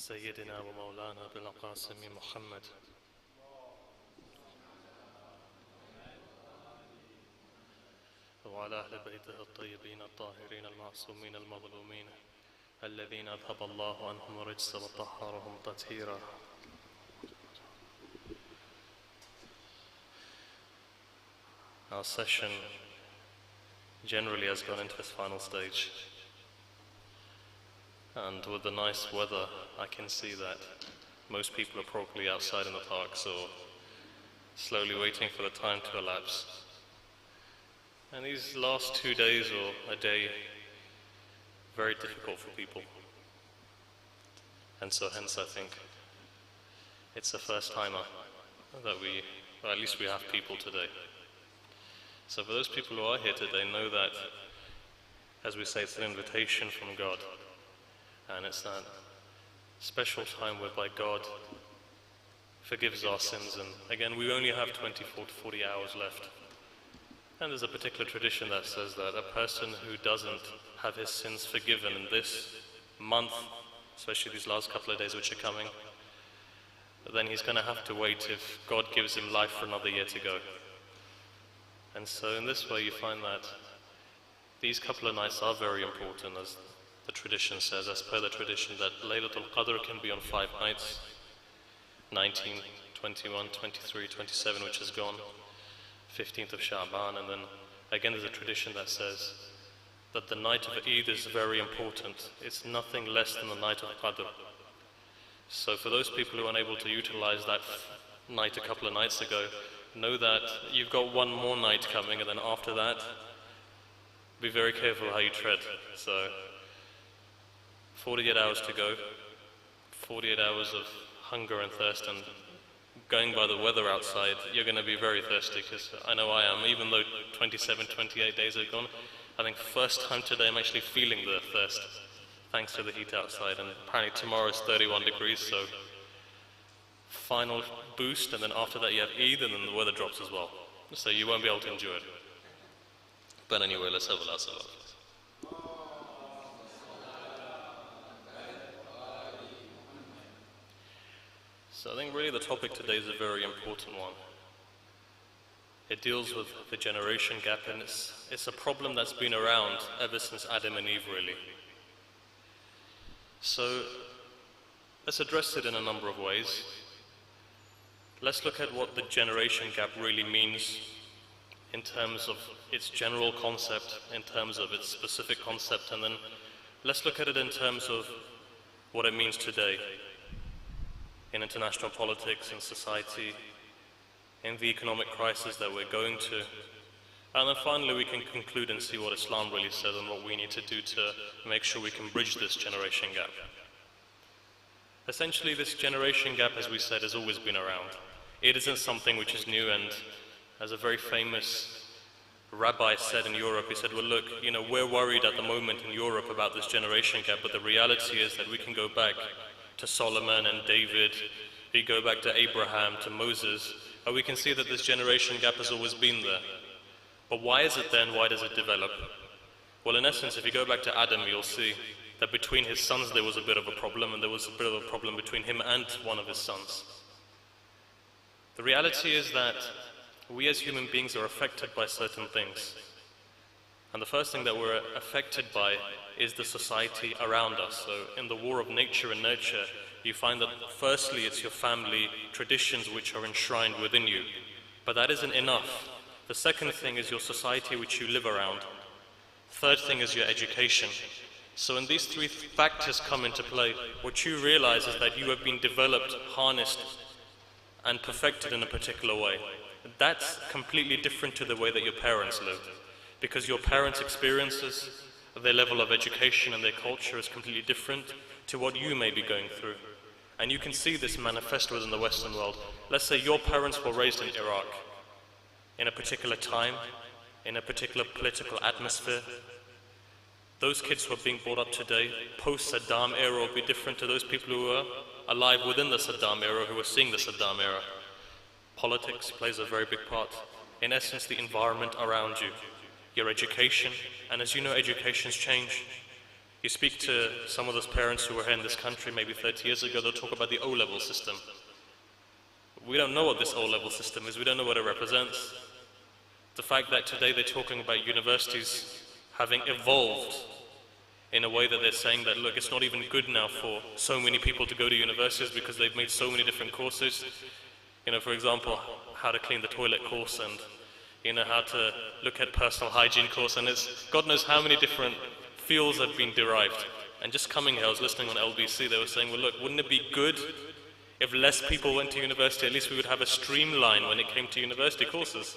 سيدنا ومولانا بالقاسم محمد وعلى أهل بيته الطيبين الطاهرين المعصومين المظلومين الذين أذهب الله عنهم الرجس وطهرهم تطهيرا. Our session generally has gone into its final stage, and with the nice weather I can see that most people are probably outside in the parks or slowly waiting for the time to elapse. And these last 2 days or a day, very difficult for people. And so hence I think it's a first timer that or at least we have people today. So for those people who are here today, know that, as we say, it's an invitation from God. And it's that special time whereby God forgives our sins. And again, we only have 24 to 40 hours left. And there's a particular tradition that says that a person who doesn't have his sins forgiven in this month, especially these last couple of days which are coming, then he's going to have to wait if God gives him life for another year to go. And so in this way you find that these couple of nights are very important, as the tradition says, as per the tradition, that Laylatul Qadr can be on 5 nights, 19, 21, 23, 27, which is gone, 15th of Sha'ban, and then again there's a tradition that says that the night of Eid is very important. It's nothing less than the night of Qadr. So for those people who are unable to utilize that night a couple of nights ago, know that you've got one more night coming, and then after that, be very careful how you tread. So 48 hours to go, 48 hours of hunger and thirst, and going by the weather outside, you're going to be very thirsty, because I know I am. Even though 27, 28 days have gone, I think first time today I'm actually feeling the thirst, thanks to the heat outside. And apparently tomorrow is 31 degrees, so final boost, and then after that you have Eid, and then the weather drops as well. So you won't be able to enjoy it. But anyway, let's have a last salat. So I think really the topic today is a very important one. It deals with the generation gap, and it's a problem that's been around ever since Adam and Eve, really. So let's address it in a number of ways. Let's look at what the generation gap really means in terms of its general concept, in terms of its specific concept, and then let's look at it in terms of what it means today in international politics, in society, in the economic crisis that we're going to. And then finally we can conclude and see what Islam really says and what we need to do to make sure we can bridge this generation gap. Essentially, this generation gap, as we said, has always been around. It isn't something which is new, and as a very famous rabbi said in Europe, he said, well look, we're worried at the moment in Europe about this generation gap, but the reality is that we can go back to Solomon and David, we go back to Abraham, to Moses, and we can see that this generation gap has always been there. But why is it then? Why does it develop? Well, in essence, if you go back to Adam, you'll see that between his sons there was a bit of a problem, and there was a bit of a problem between him and one of his sons. The reality is that we as human beings are affected by certain things. And the first thing that we're affected by is the society around us. So in the war of nature and nurture, you find that firstly it's your family traditions which are enshrined within you. But that isn't enough. The second thing is your society which you live around. Third thing is your education. So when these 3 factors come into play, what you realize is that you have been developed, harnessed, and perfected in a particular way. That's completely different to the way that your parents lived. Because your parents' experiences, their level of education and their culture is completely different to what you may be going through. And you can see this manifest within the Western world. Let's say your parents were raised in Iraq, in a particular time, in a particular political atmosphere. Those kids who are being brought up today, post-Saddam era, will be different to those people who were alive within the Saddam era, who were seeing the Saddam era. Politics plays a very big part. In essence, the environment around you, your education, and as you know, educations change. You speak to some of those parents who were here in this country maybe 30 years ago, they'll talk about the O-level system. We don't know what this O-level system is, we don't know what it represents. The fact that today they're talking about universities having evolved in a way that they're saying that, look, it's not even good now for so many people to go to universities because they've made so many different courses. You know, for example, how to clean the toilet course, and you know, how to look at personal hygiene course, and it's God knows how many different fields have been derived. And just coming here, I was listening on LBC, they were saying, well look, wouldn't it be good if less people went to university? At least we would have a streamline when it came to university courses.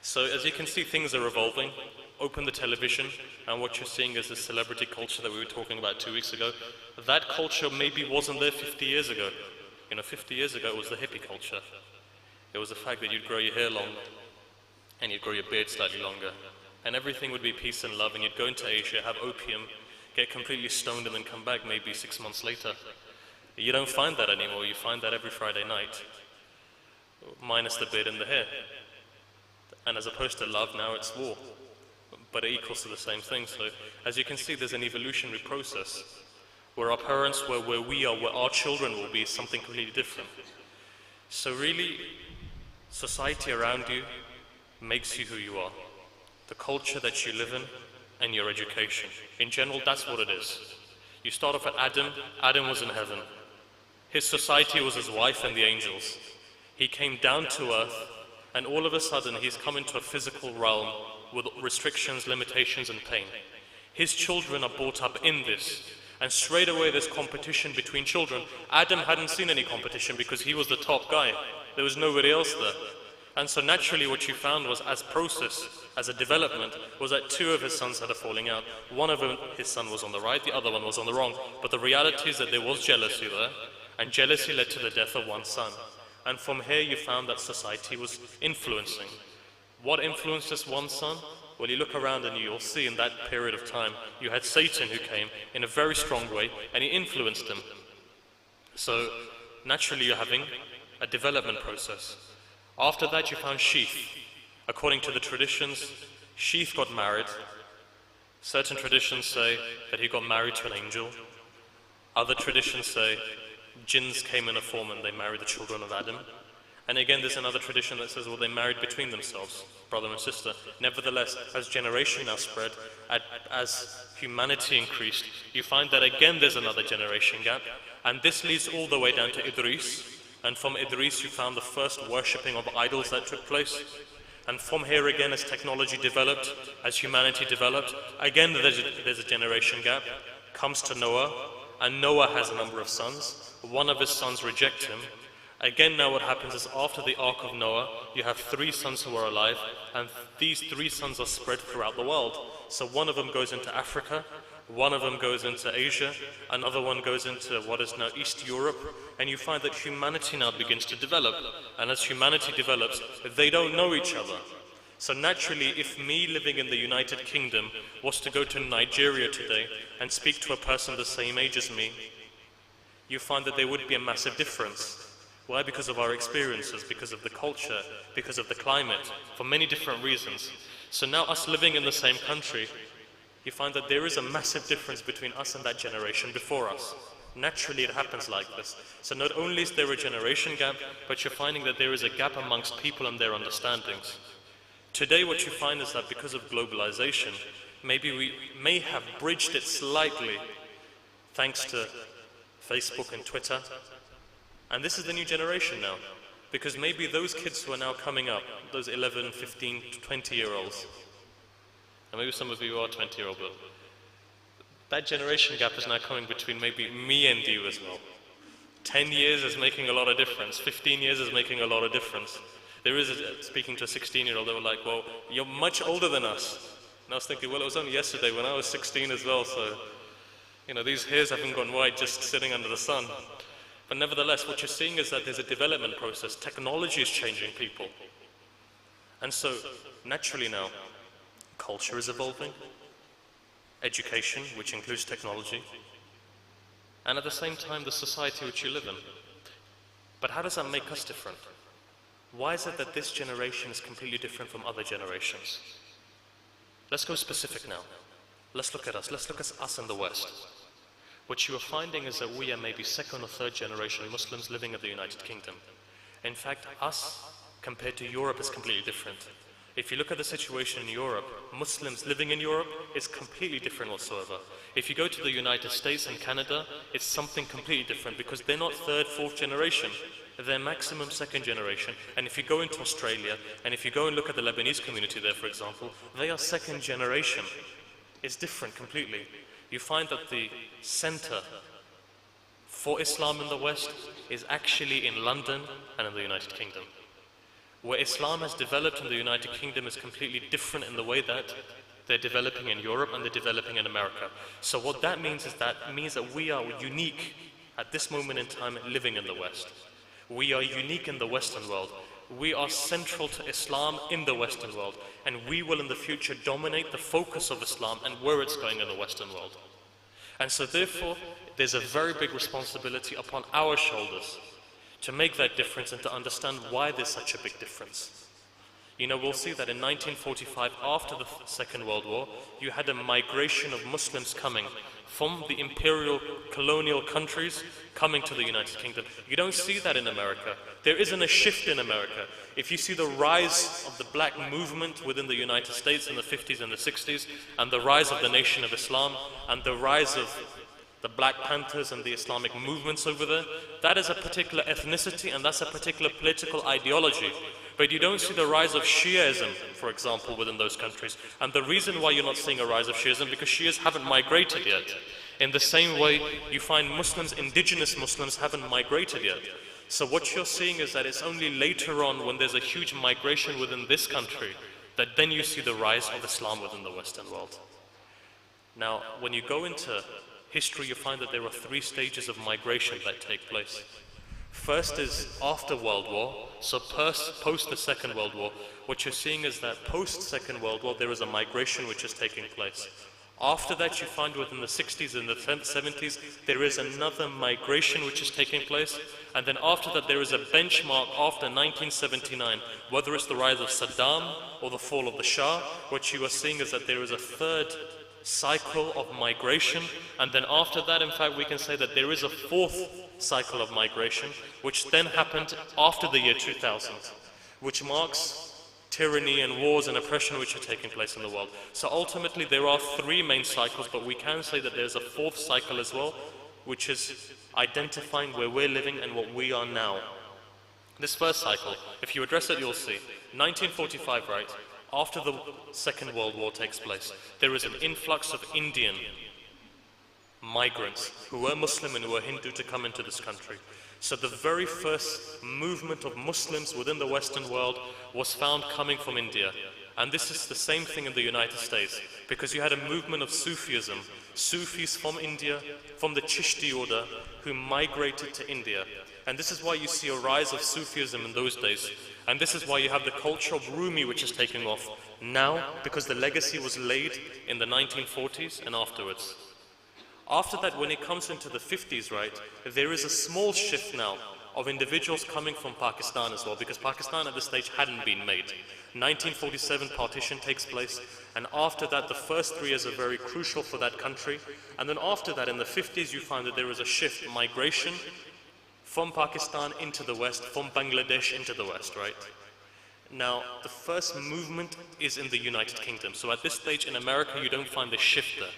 So as you can see, things are evolving. Open the television, and what you're seeing is the celebrity culture that we were talking about 2 weeks ago. That culture maybe wasn't there 50 years ago. You know, 50 years ago it was the hippie culture. It was the fact that you'd grow your hair long, and you'd grow your beard slightly longer, and everything would be peace and love, and you'd go into Asia, have opium, get completely stoned, and then come back maybe 6 months later. You don't find that anymore. You find that every Friday night, minus the beard and the hair. And as opposed to love, now it's war. But it equals to the same thing. So as you can see, there's an evolutionary process where our parents were, where we are, where our children will be, something completely different. So really, society around you makes you who you are. The culture that you live in and your education. In general, that's what it is. You start off at Adam. Adam was in heaven. His society was his wife and the angels. He came down to earth, and all of a sudden he's come into a physical realm with restrictions, limitations and pain. His children are brought up in this, and straight away there's competition between children. Adam hadn't seen any competition because he was the top guy. There was nobody else there. And so naturally what you found was, as process, as a development, was that two of his sons had a falling out. One of them, his son was on the right, the other one was on the wrong. But the reality is that there was jealousy there, and jealousy led to the death of one son. And from here you found that society was influencing. What influenced this one son? Well, you look around and you'll see in that period of time, you had Satan who came in a very strong way, and he influenced him. So naturally you're having a development process. After that you found Sheath. According to the traditions, Sheath got married. Certain traditions say that he got married to an angel. Other traditions say jinns came in a form and they married the children of Adam. And again, there's another tradition that says, well, they married between themselves, brother and sister. Nevertheless, as generation now spread, as humanity increased, you find that again there's another generation gap. And this leads all the way down to Idris. And from Idris you found the first worshipping of idols that took place. And from here again, as technology developed, as humanity developed, again there's a generation gap. Comes to Noah, and Noah has a number of sons. One of his sons reject him. Again, now what happens is, after the Ark of Noah, you have 3 sons who are alive, and these 3 sons are spread throughout the world. So one of them goes into Africa, one of them goes into Asia, another one goes into what is now East Europe, and you find that humanity now begins to develop. And as humanity develops, they don't know each other. So naturally, if me living in the United Kingdom was to go to Nigeria today and speak to a person the same age as me, you find that there would be a massive difference. Why? Because of our experiences, because of the culture, because of the climate, for many different reasons. So now us living in the same country, you find that there is a massive difference between us and that generation before us. Naturally it happens like this. So not only is there a generation gap, but you're finding that there is a gap amongst people and their understandings. Today what you find is that because of globalization, maybe we may have bridged it slightly thanks to Facebook and Twitter. And this is the new generation now, because maybe those kids who are now coming up, those 11, 15, 20-year-olds, and maybe some of you are 20-year-old, but that generation gap is now coming between maybe me and you as well. 10 years is making a lot of difference, 15 years is making a lot of difference. There is, speaking to a 16-year-old, they were like, well, you're much older than us. And I was thinking, well, it was only yesterday when I was 16 as well, so, you know, these hairs haven't gone white just sitting under the sun. But nevertheless, what you're seeing is that there's a development process. Technology is changing people. And so, naturally now, culture is evolving, education, which includes technology, and at the same time, the society which you live in. But how does that make us different? Why is it that this generation is completely different from other generations? Let's go specific now. let's look at us in the West. What you are finding is that we are maybe second or third generation Muslims living in the United Kingdom. In fact, us compared to Europe is completely different. If you look at the situation in Europe, Muslims living in Europe is completely different whatsoever. If you go to the United States and Canada, it's something completely different because they're not third, fourth generation. They're maximum second generation. And if you go into Australia, and if you go and look at the Lebanese community there, for example, they are second generation. It's different completely. You find that the center for Islam in the West is actually in London and in the United Kingdom. Where Islam has developed in the United Kingdom is completely different in the way that they're developing in Europe and they're developing in America. So what that means is that we are unique at this moment in time living in the West. We are unique in the Western world. We are central to Islam in the Western world, and we will in the future dominate the focus of Islam and where it's going in the Western world. And so therefore, there's a very big responsibility upon our shoulders to make that difference and to understand why there's such a big difference. You know, we'll see that in 1945, after the Second World War, you had a migration of Muslims coming from the imperial colonial countries coming to the United Kingdom. You don't see that in America. There isn't a shift in America. If you see the rise of the black movement within the United States in the 50s and the 60s, and the rise of the Nation of Islam, and the rise of the Black Panthers and the Islamic movements over there, that is a particular ethnicity and that's a particular political ideology. But you don't see the rise of Shiaism, for example, within those countries. And the reason why you're not seeing a rise of Shiaism, because Shias haven't migrated yet. In the same way, you find Muslims, indigenous Muslims, haven't migrated yet. So what you're seeing is that it's only later on, when there's a huge migration within this country, that then you see the rise of Islam within the Western world. Now, when you go into history, you find that there are three stages of migration that take place. First is after World War, so post the Second World War, what you're seeing is that post Second World War there is a migration which is taking place. After that you find within the 60s and the 70s there is another migration which is taking place, and then after that there is a benchmark after 1979, whether it's the rise of Saddam or the fall of the Shah. What you are seeing is that there is a third cycle of migration, and then after that, in fact, we can say that there is a fourth cycle of migration, which then happened after the year 2000, which marks tyranny and wars and oppression which are taking place in the world. So ultimately, there are three main cycles, but we can say that there's a fourth cycle as well, which is identifying where we're living and what we are now. This first cycle, if you address it, you'll see. 1945, right? After the Second World War takes place, there is an influx of Indian migrants who were Muslim and who were Hindu to come into this country. So the very first movement of Muslims within the Western world was found coming from India. And this is the same thing in the United States, because you had a movement of Sufism, Sufis from India, from the Chishti order, who migrated to India. And this is why you see a rise of Sufism in those days. And this is why you have the culture of Rumi which is taking off now, because the legacy was laid in the 1940s and afterwards. After that, when it comes into the 50s, right, there is a small shift now of individuals coming from Pakistan as well, because Pakistan at this stage hadn't been made. 1947 partition takes place, and after that the first 3 years are very crucial for that country. And then after that, in the 50s, you find that there is a shift, migration from Pakistan into the West, from Bangladesh into the West, right? Now, the first movement is in the United Kingdom. So at this stage in America, you don't find the shift there.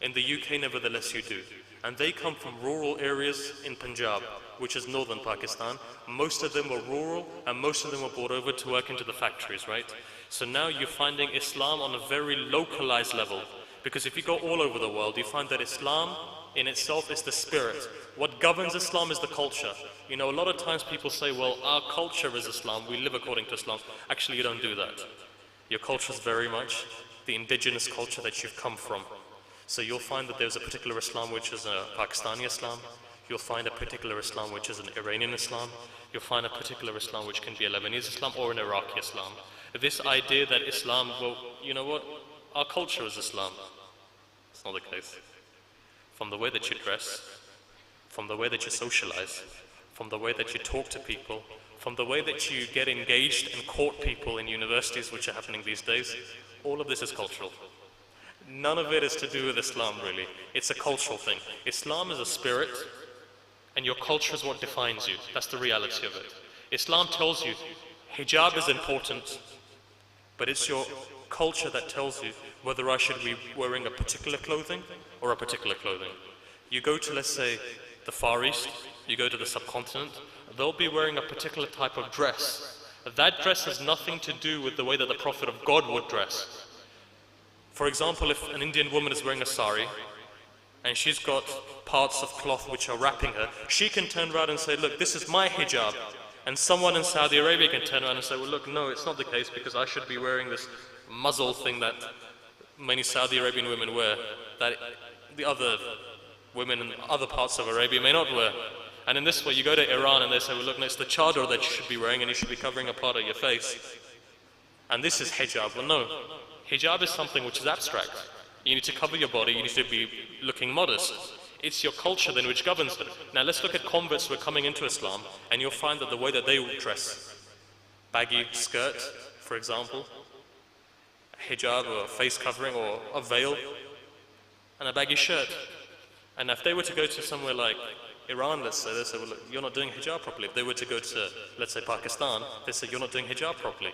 In the UK, nevertheless, you do. And they come from rural areas in Punjab, which is northern Pakistan. Most of them were rural, and most of them were brought over to work into the factories, right? So now you're finding Islam on a very localized level. Because if you go all over the world, you find that Islam in itself is the spirit. What governs Islam is the culture. You know, a lot of times people say, well, our culture is Islam, we live according to Islam. Actually, you don't do that. Your culture is very much the indigenous culture that you've come from. So you'll find that there's a particular Islam which is a Pakistani Islam. You'll find a particular Islam which is an Iranian Islam. You'll find a particular Islam which can be a Lebanese Islam or an Iraqi Islam. This idea that Islam, well, you know what, our culture is Islam. It's not the case. From the way that you dress, from the way that you socialize, from the way that you talk to people, from the way that you get engaged and court people in universities, which are happening these days, all of this is cultural. None of it is to do with Islam, really. It's a cultural thing. Islam is a spirit, and your culture is what defines you. That's the reality of it. Islam tells you hijab is important, but it's your culture that tells you whether I should be wearing a particular clothing or a particular clothing. You go to, let's say, the Far East, you go to the subcontinent, they'll be wearing a particular type of dress. That dress has nothing to do with the way that the Prophet of God would dress. For example, if an Indian woman is wearing a sari, and she's got parts of cloth which are wrapping her, she can turn around and say, look, this is my hijab. And someone in Saudi Arabia can turn around and say, well, look, no, it's not the case, because I should be wearing this muzzle thing that many Saudi Arabian women wear, that the other women in other parts of Arabia may not wear. And in this way, you go to Iran and they say, well, look, no, it's the chador that you should be wearing, and you should be covering a part of your face. And this is hijab. Well, no. Hijab is something which is abstract. You need to cover your body, you need to be looking modest. It's your culture then which governs it. Now let's look at converts who are coming into Islam, and you'll find that the way that they will dress, baggy skirt, for example, a hijab or a face covering or a veil, and a baggy shirt. And if they were to go to somewhere like Iran, let's say, they say, well, look, you're not doing hijab properly. If they were to go to, let's say, Pakistan, they say, you're not doing hijab properly.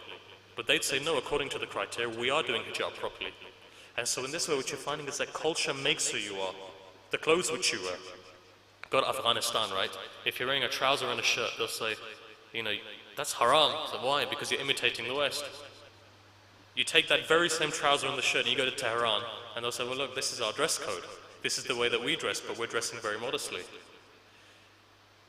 But they'd say, no, according to the criteria, we are doing hijab properly. And so in this way, what you're finding is that culture makes who you are. The clothes which you wear. Go to Afghanistan, right? If you're wearing a trouser and a shirt, they'll say, you know, that's haram. So why? Because you're imitating the West. You take that very same trouser and the shirt and you go to Tehran, and they'll say, well, look, this is our dress code. This is the way that we dress, but we're dressing very modestly.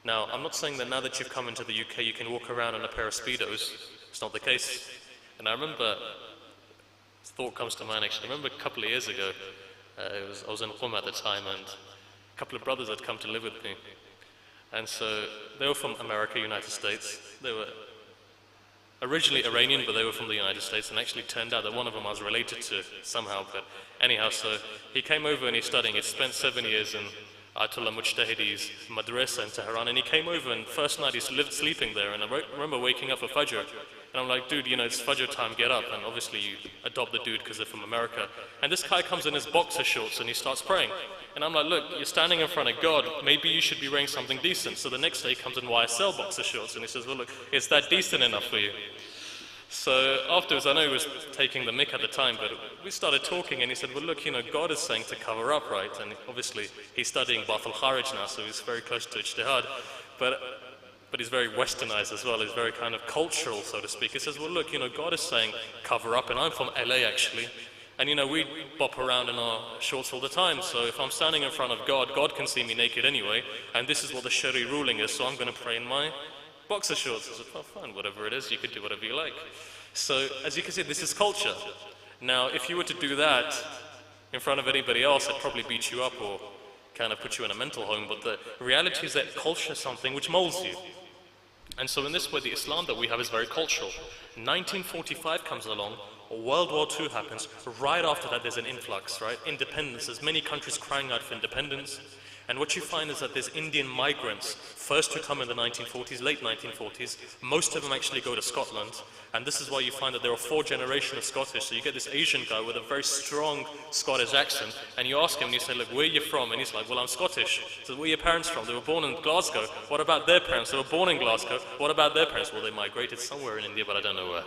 Now, I'm not saying that now that you've come into the UK, you can walk around in a pair of Speedos. It's not the case. And I remember, this thought comes to mind actually, I remember a couple of years ago, I was in Qom at the time, and a couple of brothers had come to live with me. And so they were from America, United States. They were originally Iranian, but they were from the United States, and actually turned out that one of them I was related to somehow. But anyhow, so he came over and he's studying. He spent 7 years in Ayatollah Mujtahidi's madrasa in Tehran, and he came over, and first night he lived sleeping there, and I remember waking up for Fajr, and I'm like, dude, you know, it's Fajr time, get up. And obviously you adopt the dude because they're from America. And this guy comes in his boxer shorts and he starts praying. And I'm like, look, you're standing in front of God, maybe you should be wearing something decent. So the next day he comes in YSL boxer shorts and he says, well, look, is that decent enough for you? So afterwards, I know he was taking the mick at the time, but we started talking, and he said, well, look, you know, God is saying to cover up, right? And obviously he's studying Bath al-Kharij now, so he's very close to ijtihad. But he's very westernized as well. He's very kind of cultural, so to speak. He says, well, look, you know, God is saying cover up, and I'm from LA actually. And you know, we bop around in our shorts all the time, so if I'm standing in front of God, God can see me naked anyway, and this is what the Shari ruling is, so I'm going to pray in my boxer shorts. I said, oh, fine, whatever it is, you could do whatever you like. So, as you can see, this is culture. Now, if you were to do that in front of anybody else, I'd probably beat you up or kind of put you in a mental home, but the reality is that culture is something which molds you. And so in this way, the Islam that we have is very cultural. 1945 comes along, World War II happens, right after that there's an influx, right? Independence, there's many countries crying out for independence. And what you find is that there's Indian migrants, first to come in the 1940s, late 1940s, most of them actually go to Scotland. And this is why you find that there are 4 generations of Scottish. So you get this Asian guy with a very strong Scottish accent, and you ask him and you say, look, where are you from? And he's like, well, I'm Scottish. So where are your parents from? They were born in Glasgow. What about their parents? They were born in Glasgow. What about their parents? Well, they migrated somewhere in India, but I don't know where.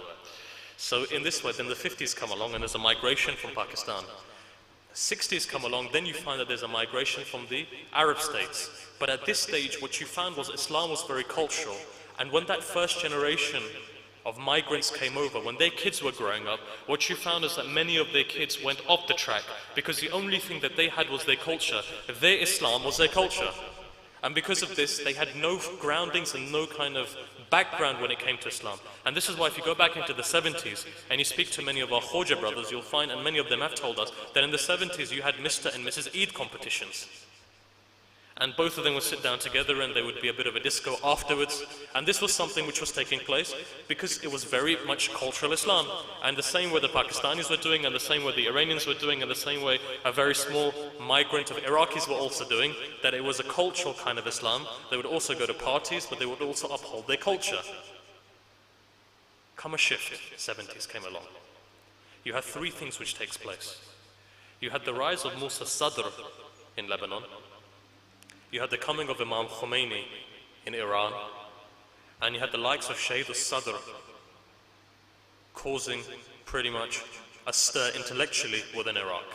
So in this way, then the 50s come along and there's a migration from Pakistan. 60s come along, then you find that there's a migration from the Arab states. But at this stage, what you found was Islam was very cultural. And when that first generation of migrants came over, when their kids were growing up, what you found is that many of their kids went off the track because the only thing that they had was their culture. Their Islam was their culture. And because of this, they had no groundings and no kind of background when it came to Islam. And this is why if you go back into the 70s and you speak to many of our Khoja brothers, you'll find, and many of them have told us, that in the 70s you had Mr. and Mrs. Eid competitions. And both of them would sit down together and there would be a bit of a disco afterwards. And this was something which was taking place because it was very much cultural Islam. And the same way the Pakistanis were doing, and the same way the Iranians were doing, and the same way a very small migrant of Iraqis were also doing, that it was a cultural kind of Islam. They would also go to parties, but they would also uphold their culture. Come a shift, 70s came along. You have 3 things which takes place. You had the rise of Musa Sadr in Lebanon. You had the coming of Imam Khomeini in Iran. And you had the likes of Syed al-Sadr causing pretty much a stir intellectually within Iraq.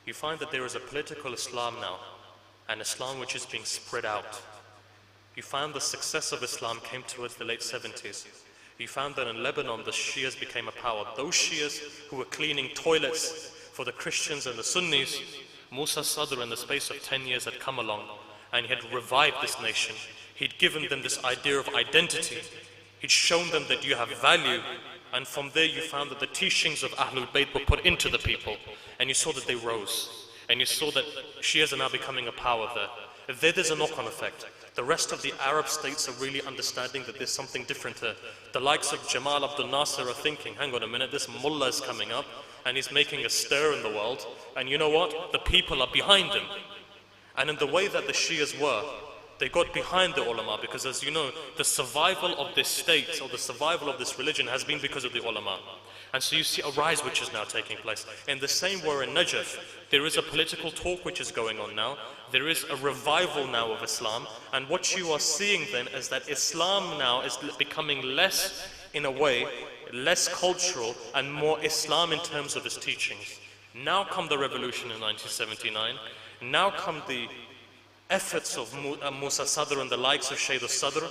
You find that there is a political Islam now, an Islam which is being spread out. You found the success of Islam came towards the late 70s. You found that in Lebanon the Shias became a power. Those Shias who were cleaning toilets for the Christians and the Sunnis, Musa Sadr in the space of 10 years had come along and he had revived this nation. He'd given them this idea of identity. He'd shown them that you have value. And from there you found that the teachings of Ahlul Bayt were put into the people. And you saw that they rose. And you saw that Shias are now becoming a power there. There's a knock-on effect. The rest of the Arab states are really understanding that there's something different here. The likes of Jamal Abdel Nasser are thinking, hang on a minute, this mullah is coming up and he's making a stir in the world. And you know what? The people are behind him. And in the way that the Shias were, they got behind the ulama because, as you know, the survival of this state or the survival of this religion has been because of the ulama. And so you see a rise which is now taking place. In the same way in Najaf, there is a political talk which is going on now. There is a revival now of Islam. And what you are seeing then is that Islam now is becoming less, in a way, less cultural and more Islam in terms of its teachings. Now come the revolution in 1979. Now come the efforts of Musa Sadr and the likes of Syed al-Sadr.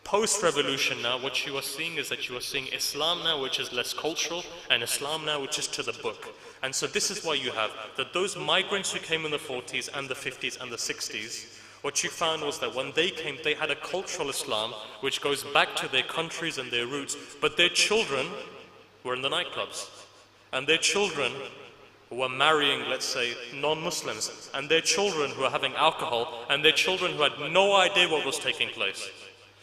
Post-revolution now, what you are seeing is that you are seeing Islam now which is less cultural and Islam now which is to the book. And so this is why you have that those migrants who came in the 40s and the 50s and the 60s, what you found was that when they came, they had a cultural Islam which goes back to their countries and their roots, but their children were in the nightclubs. And their children who were marrying, let's say, non-Muslims, and their children who were having alcohol, and their children who had no idea what was taking place.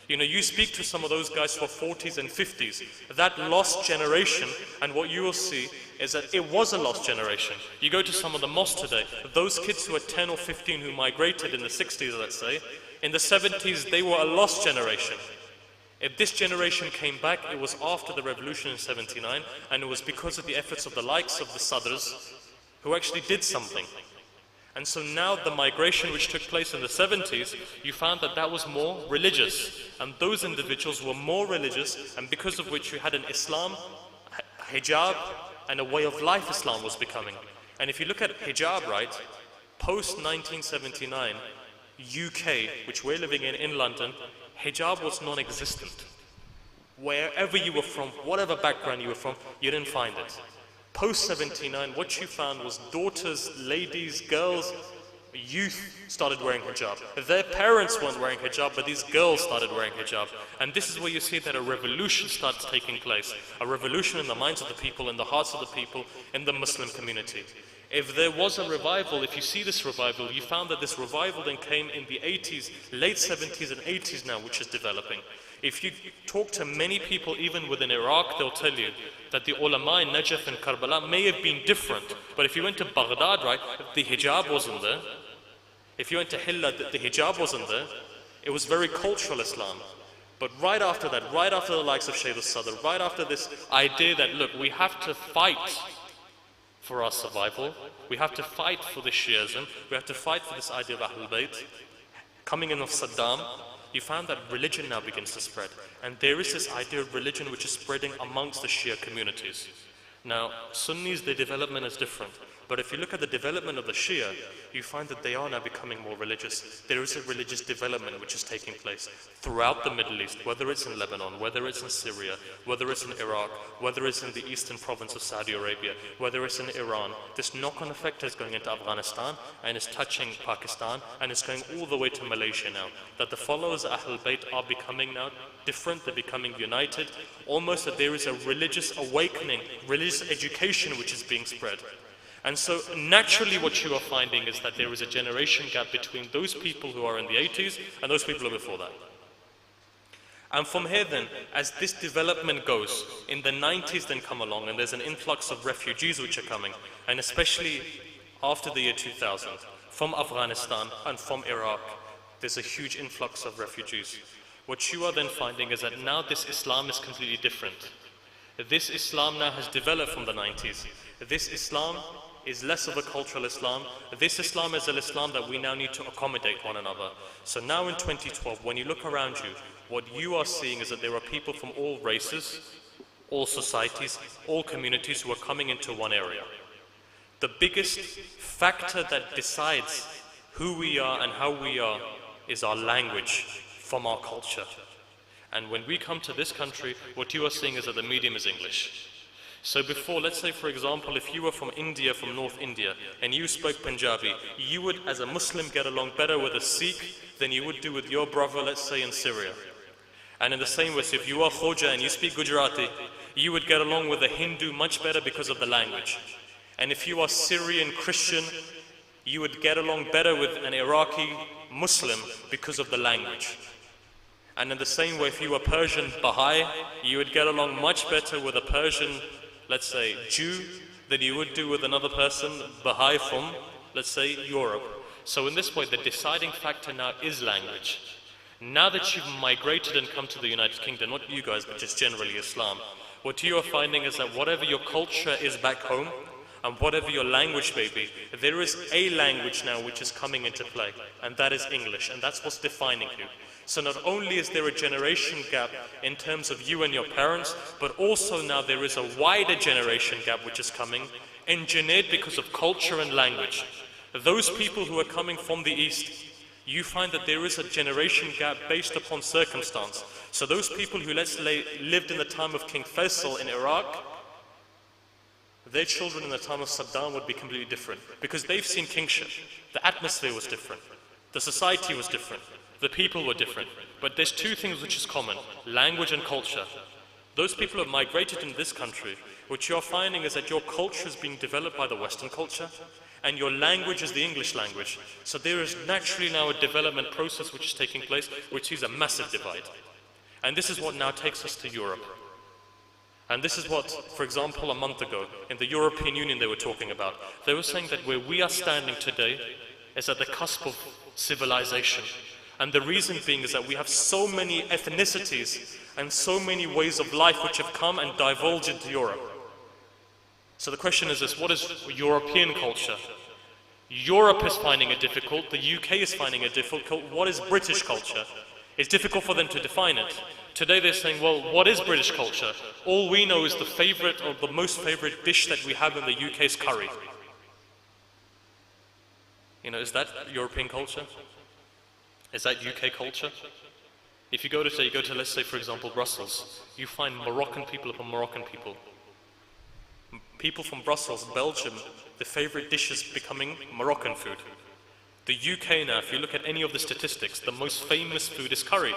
You know, you speak to some of those guys for 40s and 50s, that lost generation, and what you will see is that it was a lost generation. You go to some of the mosques today, those kids who are 10 or 15 who migrated in the 60s, let's say, in the 70s, they were a lost generation. If this generation came back, it was after the revolution in 79, and it was because of the efforts of the likes of the Sadrs, who actually did something. And so now the migration which took place in the 70s, you found that that was more religious. And those individuals were more religious, and because of which you had an Islam, hijab, and a way of life Islam was becoming. And if you look at hijab, right, post-1979, UK, which we're living in London, hijab was non-existent. Wherever you were from, whatever background you were from, you didn't find it. Post-79, what you found was daughters, ladies, girls, youth started wearing hijab. Their parents weren't wearing hijab, but these girls started wearing hijab. And this is where you see that a revolution starts taking place. A revolution in the minds of the people, in the hearts of the people, in the Muslim community. If there was a revival, if you see this revival, you found that this revival then came in the 80s, late 70s and 80s now, which is developing. If you talk to many people, even within Iraq, they'll tell you that the ulama in Najaf and Karbala may have been different. But if you went to Baghdad, right, the hijab wasn't there. If you went to Hilla, the hijab wasn't there. It was very cultural Islam. But right after that, right after the likes of Syed al-Sadr, right after this idea that, look, we have to fight for our survival, we have to fight for the Shiism, we have to fight for this idea of Ahlul Bayt, coming in of Saddam, you found that religion now begins to spread. And there is this idea of religion which is spreading amongst the Shia communities. Now, Sunnis, their development is different. But if you look at the development of the Shia, you find that they are now becoming more religious. There is a religious development which is taking place throughout the Middle East, whether it's in Lebanon, whether it's in Syria, whether it's in Iraq, whether it's in the eastern province of Saudi Arabia, whether it's in Iran. This knock-on effect is going into Afghanistan and is touching Pakistan and is going all the way to Malaysia now. That the followers of Ahlul Bayt are becoming now different, they're becoming united. Almost that there is a religious awakening, religious education which is being spread. And so naturally what you are finding is that there is a generation gap between those people who are in the 80s and those people who are before that. And from here then, as this development goes, in the 90s then come along and there's an influx of refugees which are coming, and especially after the year 2000, from Afghanistan and from Iraq, there's a huge influx of refugees. What you are then finding is that now this Islam is completely different. This Islam now has developed from the 90s. This Islam is less of a cultural Islam. This Islam is an Islam that we now need to accommodate one another. So now in 2012, when you look around you, what you are seeing is that there are people from all races, all societies, all communities who are coming into one area. The biggest factor that decides who we are and how we are is our language from our culture. And when we come to this country, what you are seeing is that the medium is English. So before, let's say for example, if you were from India, from North India, and you spoke Punjabi, you would as a Muslim get along better with a Sikh than you would do with your brother, let's say in Syria. And in the same way, so if you are Khoja and you speak Gujarati, you would get along with a Hindu much better because of the language. And if you are Syrian Christian, you would get along better with an Iraqi Muslim because of the language. And in the same way, if you were Persian Baha'i, you would get along much better with a Persian, let's say, Jew than you would do with another person, Baha'i from, let's say, Europe. So in this way, the deciding factor now is language. Now that you've migrated and come to the United Kingdom, not you guys, but just generally Islam, what you are finding is that whatever your culture is back home, and whatever your language may be, there is a language now which is coming into play, and that is English, and that's what's defining you. So not only is there a generation gap in terms of you and your parents, but also now there is a wider generation gap which is coming, engineered because of culture and language. Those people who are coming from the East, you find that there is a generation gap based upon circumstance. So those people who, let's say, lived in the time of King Faisal in Iraq, their children in the time of Saddam would be completely different, because they've seen kingship. The atmosphere was different, the society was different, the people were different. But there's two things which is common: language and culture. Those people have migrated in this country. What you're finding is that your culture is being developed by the Western culture, and your language is the English language. So there is naturally now a development process which is taking place, which is a massive divide. And this is what now takes us to Europe. And this is what, for example, a month ago, in the European Union they were talking about. They were saying that where we are standing today is at the cusp of civilization. And the reason being is that we have so many ethnicities and so many ways of life which have come and divulged into Europe. So the question is this: what is European culture? Europe is finding it difficult, the UK is finding it difficult. What is British culture? It's difficult for them to define it. Today they're saying, well, what is British culture? All we know is the favorite or the most favorite dish that we have in the UK is curry. You know, is that European culture? Is that UK culture? If you go to, let's say, for example, Brussels, you find Moroccan people upon Moroccan people. People from Brussels, Belgium, the favorite dish is becoming Moroccan food. The UK now, if you look at any of the statistics, the most famous food is curry.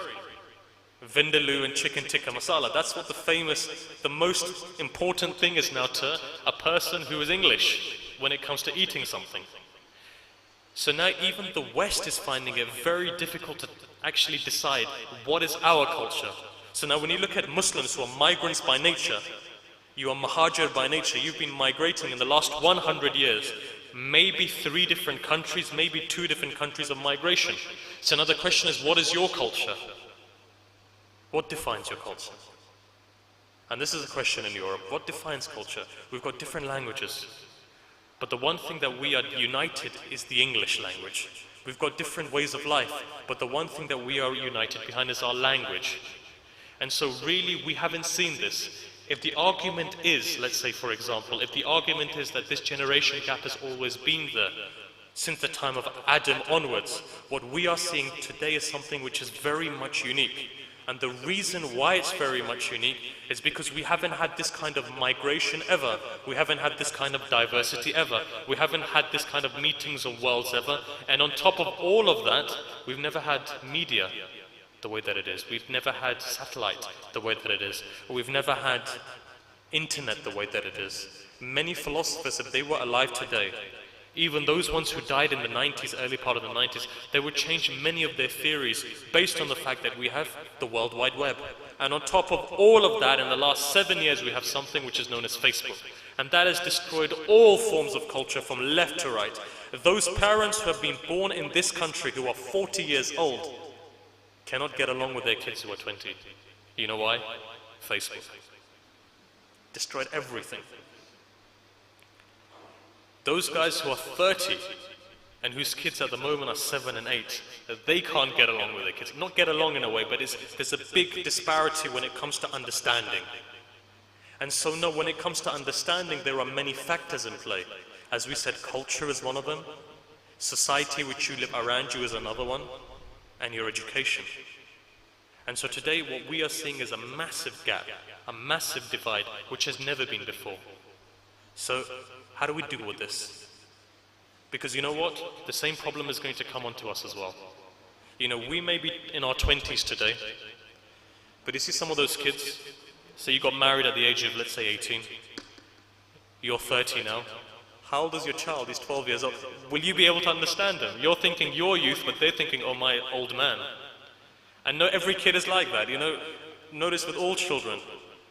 Vindaloo and chicken tikka masala. That's what the most important thing is now to a person who is English when it comes to eating something. So now even the West is finding it very difficult to actually decide what is our culture. So now when you look at Muslims who are migrants by nature, you are Muhajir by nature, you've been migrating in the last 100 years, maybe 3 different countries, maybe 2 different countries of migration. So now the question is, what is your culture? What defines your culture? And this is a question in Europe. What defines culture? We've got different languages. But the one thing that we are united is the English language. We've got different ways of life, but the one thing that we are united behind is our language. And so really we haven't seen this. If the argument is, let's say for example, if the argument is that this generation gap has always been there, since the time of Adam onwards, what we are seeing today is something which is very much unique. And the reason why it's very much unique is because we haven't had this kind of migration ever. We haven't had this kind of diversity ever. We haven't had this kind of meetings of worlds ever. And on top of all of that, we've never had media the way that it is. We've never had satellite the way that it is. We've never had internet the way that it is. Many philosophers, if they were alive today, even those ones who died in the 90s, early part of the 90s, they would change many of their theories based on the fact that we have the World Wide Web. And on top of all of that, in the last 7 years, we have something which is known as Facebook. And that has destroyed all forms of culture from left to right. Those parents who have been born in this country who are 40 years old cannot get along with their kids who are 20. You know why? Facebook. Destroyed everything. Those guys who are 30 and whose kids at the moment are 7 and 8, they can't get along with their kids. Not get along in a way, but there's a big disparity when it comes to understanding. And so no, when it comes to understanding, there are many factors in play. As we said, culture is one of them, society which you live around you is another one, and your education. And so today what we are seeing is a massive gap, a massive divide, which has never been before. So how do we deal with this? Because you know what? The same problem is going to come onto us as well. You know, we may be in our 20s today, but you see some of those kids, so you got married at the age of, let's say, 18. You're 30 now. How old is your child? He's 12 years old. Will you be able to understand them? You're thinking your youth, but they're thinking, oh, my old man. And no, every kid is like that, you know. Notice with all children,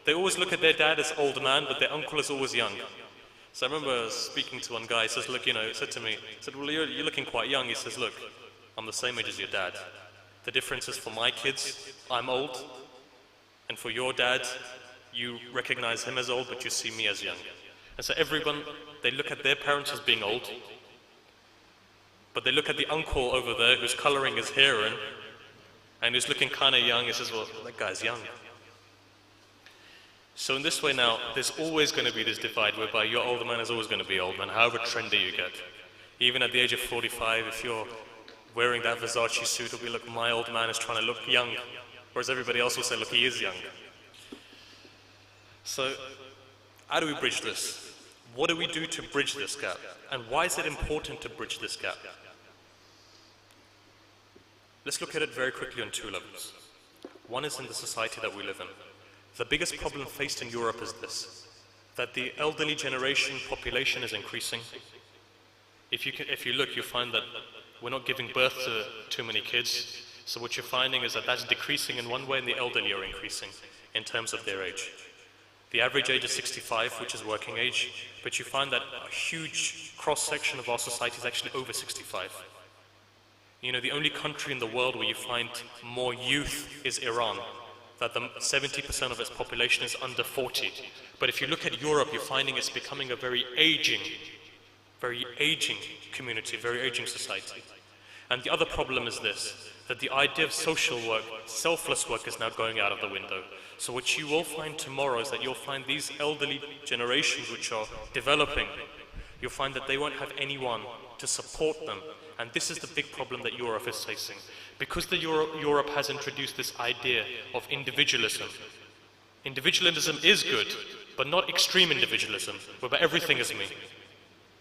they always look at their dad as old man, but their uncle is always young. So I remember speaking to one guy, he says, look, you know, he said to me, he said, well, you're looking quite young. He says, look, I'm the same age as your dad. The difference is for my kids, I'm old, and for your dad, you recognize him as old, but you see me as young. And so everyone, they look at their parents as being old, but they look at the uncle over there who's coloring his hair in, and who's looking kind of young. He says, well, that guy's young. So in this way now, there's always going to be this divide whereby your older man is always going to be old man, however trendy you get. Even at the age of 45, if you're wearing that Versace suit, it'll be, look, my old man is trying to look young, whereas everybody else will say, look, he is young. So how do we bridge this? What do we do to bridge this gap? And why is it important to bridge this gap? Let's look at it very quickly on two levels. One is in the society that we live in. The biggest problem faced in Europe is this, that the elderly generation population is increasing. If you look, you find that we're not giving birth to too many kids. So what you're finding is that that's decreasing in one way, and the elderly are increasing in terms of their age. The average age is 65, which is working age, but you find that a huge cross-section of our society is actually over 65. You know, the only country in the world where you find more youth is Iran, that 70% of its population is under 40. But if you look at Europe, you're finding it's becoming a very aging community, very aging society. And the other problem is this, that the idea of social work, selfless work, is now going out of the window. So what you will find tomorrow is that you'll find these elderly generations which are developing, you'll find that they won't have anyone to support them. And this is the big problem that Europe is facing. Because Europe has introduced this idea of individualism. Individualism is good, but not extreme individualism, whereby everything is me.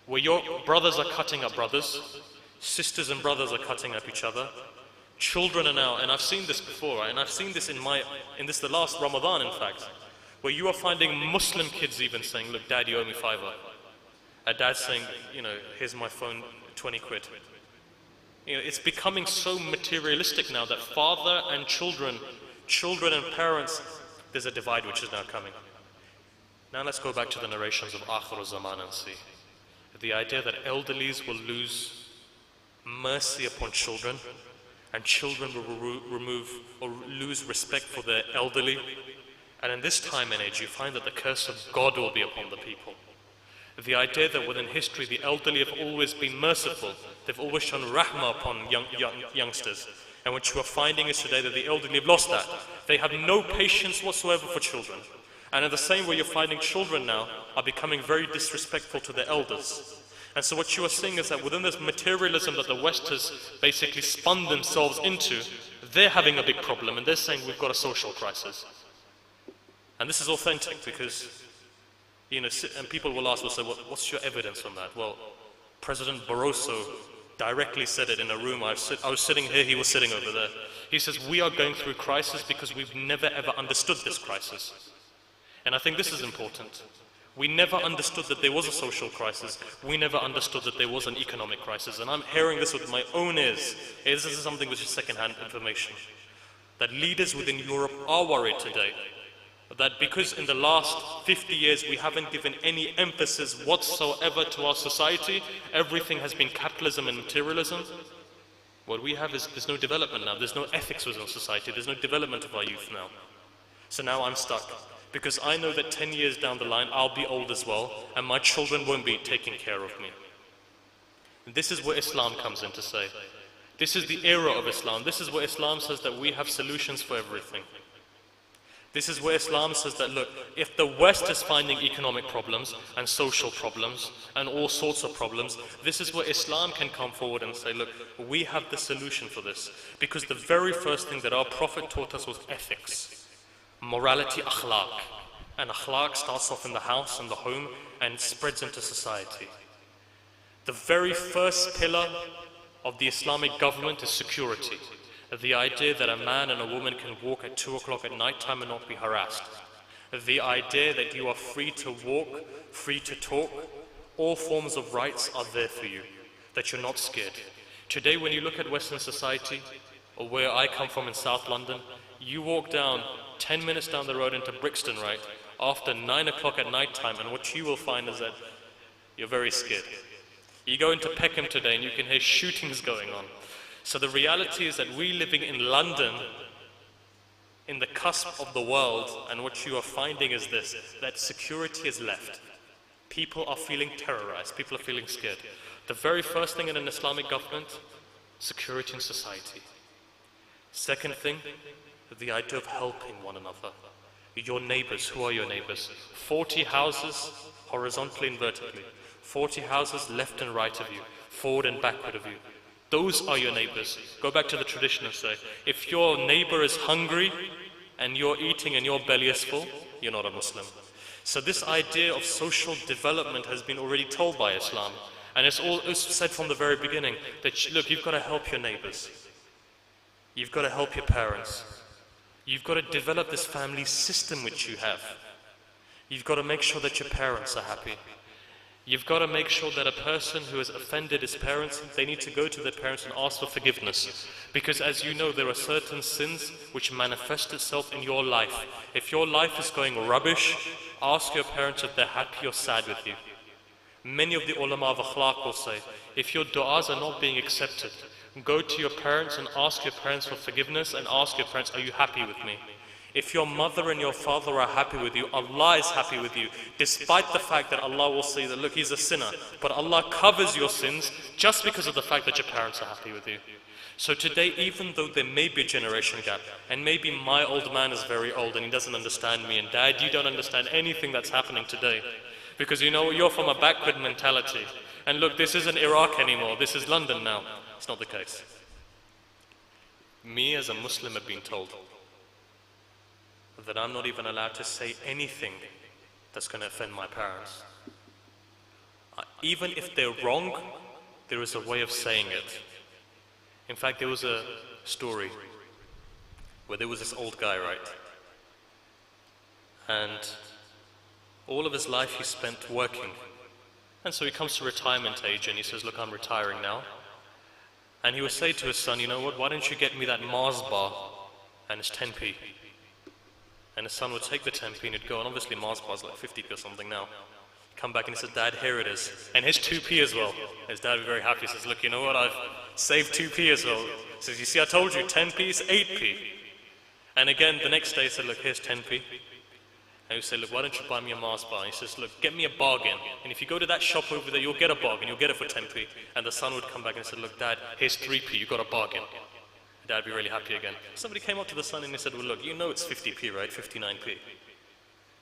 Where your brothers are cutting up brothers, sisters and brothers are cutting up each other, children are now, and I've seen this before, right? And I've seen this in the last Ramadan, in fact, where you are finding Muslim kids even saying, look, Dad, you owe me £5. A dad saying, you know, here's my phone, 20 quid. You know, it's becoming so materialistic now that father and children and parents, there's a divide which is now coming. Now let's go back to the narrations of Akhir al-Zaman and see. The idea that elderlies will lose mercy upon children, and children will remove or lose respect for their elderly. And in this time and age, you find that the curse of God will be upon the people. The idea that within history, the elderly have always been merciful. They've always shown rahmah upon youngsters. And what you are finding is today that the elderly have lost that. They have no patience whatsoever for children. And in the same way, you're finding children now are becoming very disrespectful to their elders. And so what you are seeing is that within this materialism that the West has basically spun themselves into, they're having a big problem, and they're saying we've got a social crisis. And this is authentic because, you know, and people will ask, will say, well, what's your evidence on that? Well, President Barroso directly said it in a room. I was sitting here, he was sitting over there. He says, we are going through crisis because we've never ever understood this crisis. And I think this is important. We never understood that there was a social crisis. We never understood that there was an economic crisis. And I'm hearing this with my own ears. This is something which is second-hand information. That leaders within Europe are worried today that because in the last 50 years we haven't given any emphasis whatsoever to our society, everything has been capitalism and materialism. What we have is there's no development now. There's no ethics within society. There's no development of our youth now. So now I'm stuck. because I know that 10 years down the line I'll be old as well and my children won't be taking care of me. And this is where Islam comes in to say. This is the era of Islam. This is where Islam says that we have solutions for everything. This is where Islam says that, look, if the West is finding economic problems and social problems and all sorts of problems, this is where Islam can come forward and say, look, we have the solution for this. Because the very first thing that our Prophet taught us was ethics, morality, akhlaq. And akhlaq starts off in the house and the home and spreads into society. The very first pillar of the Islamic government is security. The idea that a man and a woman can walk at 2 o'clock at night time and not be harassed. The idea that you are free to walk, free to talk, all forms of rights are there for you, that you're not scared. Today when you look at Western society, or where I come from in South London, you walk down 10 minutes down the road into Brixton, right, after 9 o'clock at night time, and what you will find is that you're very scared. You go into Peckham today and you can hear shootings going on. So the reality is that we living in London, in the cusp of the world, and what you are finding is this, that security is left. People are feeling terrorized, people are feeling scared. The very first thing in an Islamic government, security in society. Second thing, the idea of helping one another. Your neighbors, who are your neighbors? 40 houses, horizontally and vertically. 40 houses left and right of you, forward and backward of you. Those are your neighbors. Go back to the tradition and say, if your neighbor is hungry and you're eating and your belly is full, you're not a Muslim. So this idea of social development has been already told by Islam. And it's said from the very beginning that, look, you've got to help your neighbors. You've got to help your parents. You've got to develop this family system which you have. You've got to make sure that your parents are happy. You've got to make sure that a person who has offended his parents, they need to go to their parents and ask for forgiveness. Because as you know, there are certain sins which manifest itself in your life. If your life is going rubbish, ask your parents if they're happy or sad with you. Many of the ulama of akhlaq will say, if your du'as are not being accepted, go to your parents and ask your parents for forgiveness and ask your parents, are you happy with me? If your mother and your father are happy with you, Allah is happy with you, despite the fact that Allah will say that, look, he's a sinner. But Allah covers your sins just because of the fact that your parents are happy with you. So today, even though there may be a generation gap, and maybe my old man is very old and he doesn't understand me, and Dad, you don't understand anything that's happening today, because you know, you're from a backward mentality. And look, this isn't Iraq anymore, this is London now. It's not the case. Me as a Muslim have been told that I'm not even allowed to say anything that's going to offend my parents. Even if they're wrong, there is a way of saying it. In fact, there was a story where there was this old guy, right? And all of his life he spent working. And so he comes to retirement age and he says, look, I'm retiring now. And he would say to his son, you know what, why don't you get me that Mars bar? And it's 10p. And his son would take the 10p and he'd go, and obviously Mars bar's like 50p or something now. Come back and he said, Dad, here it is. And here's 2p as well. His dad would be very happy. He says, look, you know what, I've saved 2p as well. He says, you see, I told you, 10p is 8p. And again, the next day he said, look, here's 10p. And he would say, look, why don't you buy me a Mars bar? And he says, look, get me a bargain. And if you go to that shop over there, you'll get a bargain. You'll get it for 10p. And the son would come back and say, look, Dad, here's 3p. You got a bargain. Dad would be really happy again. Somebody came up to the son and he said, well, look, you know it's 50p, right? 59p.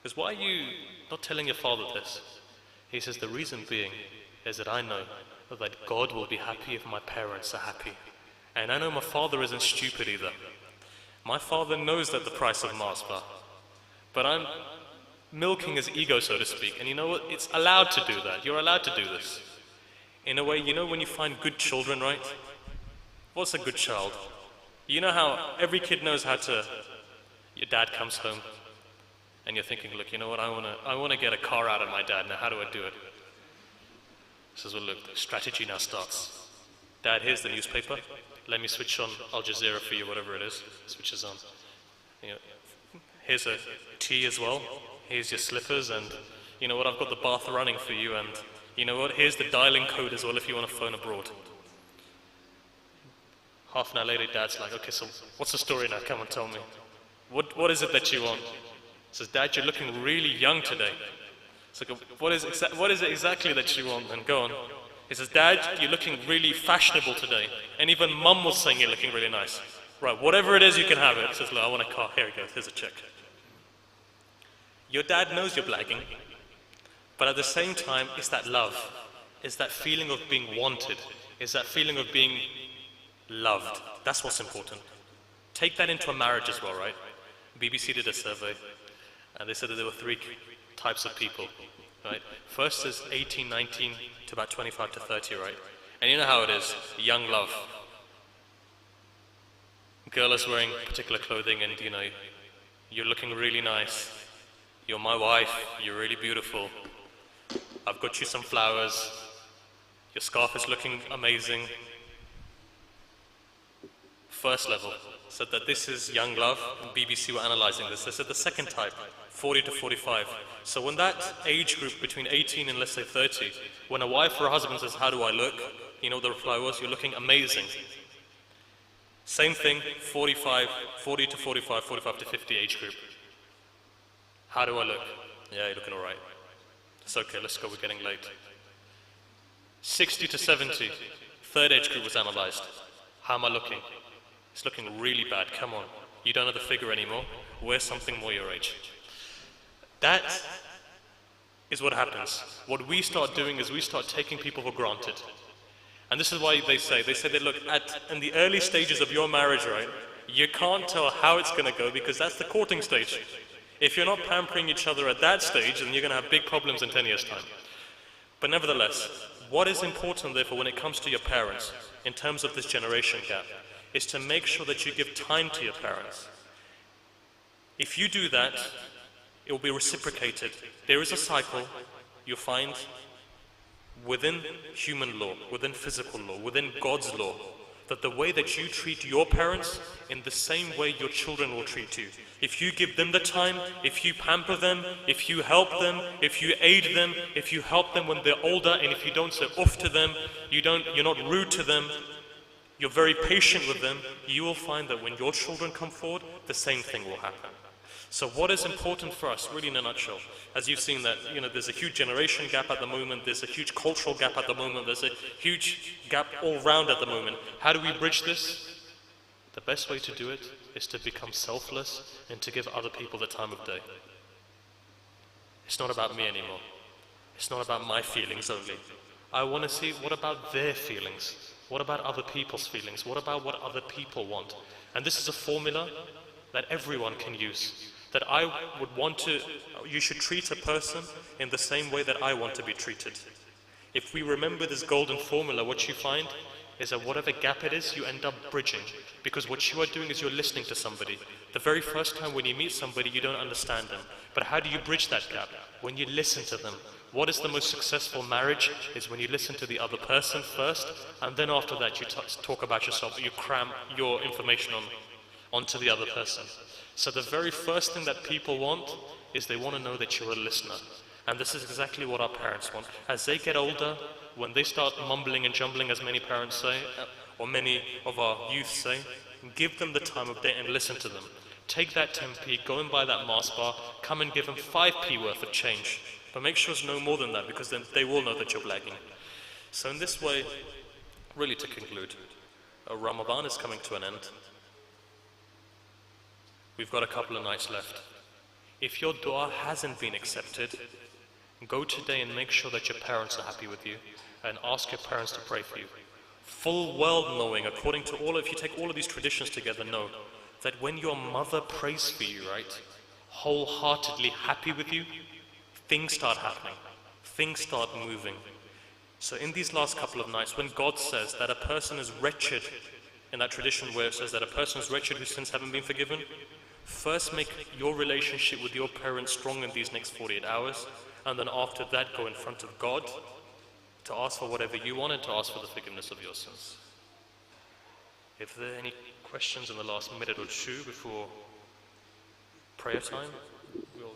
Because why are you not telling your father this? He says, the reason being is that I know that God will be happy if my parents are happy. And I know my father isn't stupid either. My father knows that the price of Mars bar. But I'm milking his ego, so to speak. And you know what? It's allowed to do that. You're allowed to do this. In a way, you know when you find good children, right? What's a good child? You know how every kid knows how to, your dad comes home and you're thinking, look, you know what, I want to get a car out of my dad, now how do I do it? He says, well look, the strategy now starts. Dad, here's the newspaper, let me switch on Al Jazeera for you, whatever it is, switches on. You know, here's a tea as well, here's your slippers, and you know what, I've got the bath running for you, and you know what, here's the dialing code as well if you want to phone abroad. Half an hour later, Dad's like, okay, so what's the story now? Come on, tell me. What is it that you want? Says, Dad, you're looking really young today. It's like, what is it exactly that you want? And go on. He says, Dad, you're looking really fashionable today. And even Mum was saying you're looking really nice. Right, whatever it is, you can have it. He says, look, I want a car. Here we go, here's a check. Your dad knows you're blagging, but at the same time, it's that love. It's that feeling of being wanted. It's that feeling of being loved. That's what's important. Take that into a marriage as well, right? BBC did a survey, and they said that there were 3 types of people, right? First is 18, 19 to about 25 to 30, right? And you know how it is, young love. Girl is wearing particular clothing and, you know, you're looking really nice. You're my wife, you're really beautiful. I've got you some flowers. Your scarf is looking amazing. First level said that this is young love, and BBC were analyzing this. They said the second type, 40 to 45. So when that age group between 18 and let's say 30, when a wife or a husband says, how do I look? You know the reply was, you're looking amazing. Same thing, 40 to 45, 45 to 50 age group. How do I look? Yeah, you're looking all right. It's okay, let's go, we're getting late. 60 to 70, third age group was analyzed. How am I looking? It's looking really bad, come on. You don't know the figure anymore, wear something more your age. That is what happens. What we start doing is we start taking people for granted. And this is why they say that look, in the early stages of your marriage, right, you can't tell how it's going to go because that's the courting stage. If you're not pampering each other at that stage, then you're going to have big problems in 10 years' time. But nevertheless, what is important, therefore, when it comes to your parents, in terms of this generation gap, is to make sure that you give time to your parents. If you do that, it will be reciprocated. There is a cycle you'll find within human law, within physical law, within God's law, that the way that you treat your parents, in the same way your children will treat you. If you give them the time, if you pamper them, if you help them, if you aid them, if you help them when they're older, and if you don't say off to them, you're not rude to them, you're very patient with them, you will find that when your children come forward, the same thing will happen. So what is important for us, really in a nutshell, as you've seen that, you know, there's a huge generation gap at the moment, there's a huge cultural gap at the moment, there's a huge gap all round at the moment. How do we bridge this? The best way to do it is to become selfless and to give other people the time of day. It's not about me anymore. It's not about my feelings only. I want to see what about their feelings? What about other people's feelings? What about what other people want? And this is a formula that everyone can use. That I would want to, you should treat a person in the same way that I want to be treated. If we remember this golden formula, what you find is that whatever gap it is, you end up bridging. Because what you are doing is you're listening to somebody. The very first time when you meet somebody, you don't understand them. But how do you bridge that gap? When you listen to them. What is the most successful marriage? Is when you listen to the other person first, and then after that you talk about yourself, you cram your information onto the other person. So the very first thing that people want is they want to know that you're a listener. And this is exactly what our parents want. As they get older, when they start mumbling and jumbling, as many parents say, or many of our youth say, give them the time of day and listen to them. Take that 10p, go and buy that Mars bar, come and give them 5p worth of change. But make sure it's no more than that, because then they will know that you're blagging. So in this way, really to conclude, Ramadan is coming to an end. We've got a couple of nights left. If your dua hasn't been accepted, go today and make sure that your parents are happy with you and ask your parents to pray for you. Full well knowing, according to if you take all of these traditions together, know that when your mother prays for you, right, wholeheartedly happy with you, things start happening, things start moving. So in these last couple of nights, when God says that a person is wretched, in that tradition where it says that a person is wretched whose sins haven't been forgiven, first make your relationship with your parents strong in these next 48 hours, and then after that go in front of God to ask for whatever you want and to ask for the forgiveness of your sins. If there are any questions in the last minute or two before prayer time, we'll